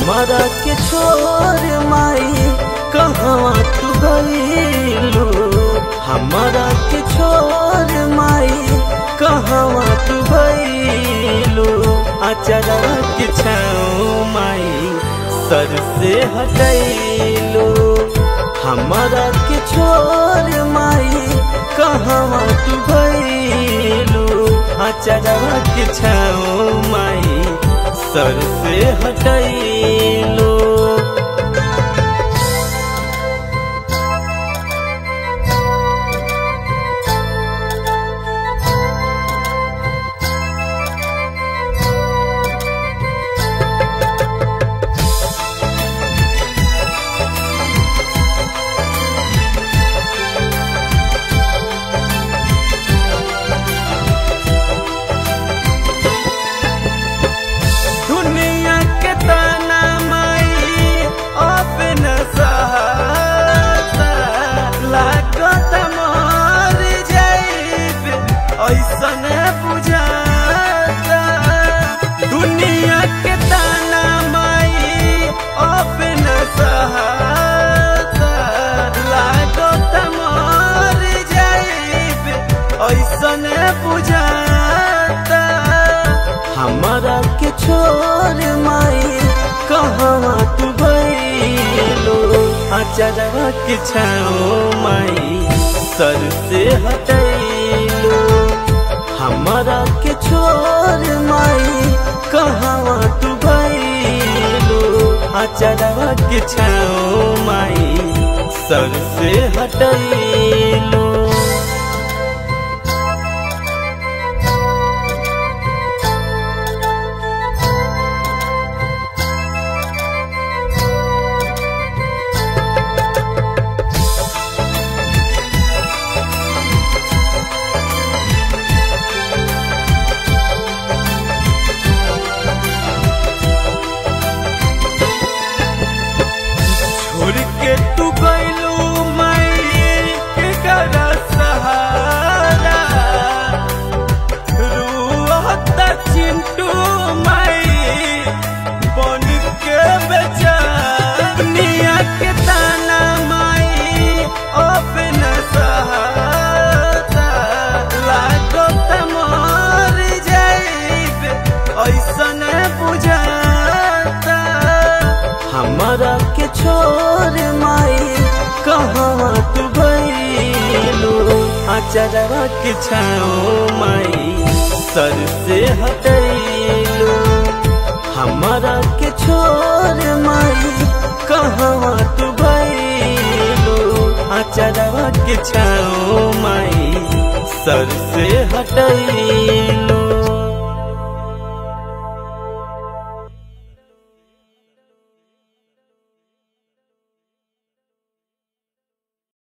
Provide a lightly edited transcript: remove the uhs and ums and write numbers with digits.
हमारा के छोड़ माई कहवा तू गईलू। हमारा के छोड़ माई कहवा तू गईलू। अचरा के छाँव माई सर से हटैलू। हमारा के छोड़ माई कहवा तू गईलू। अचरा के छाँव माई सर से हटैलू। ऐसने बुझाता दुनिया के ताना माई अपना सहाता। लागत मर जाइब ऐसने बुझाता। हमारा के छोड़ माई कहवा तू गईलू। अचरा के छाँव माई सर से हटैलू। हमारा के छोड़ माई कहवा तू गईलू। अचरा के छाँव माई सर से हटैलू। तू गईलू माई के करा सहारा। रुआता चिंटू माई बन के बेचारा। दुनिया के ताना माई अपना सहारा। लागत मर जाइब ऐसने बुझाता। हमारा के छोड़ माई कहवा तू गईलू। अचरा के छाँव माई सर से हटैलू। हमारा के छोड़ माई कहवा तू गईलू। अचरा के छाँव माई सर से हटैलू।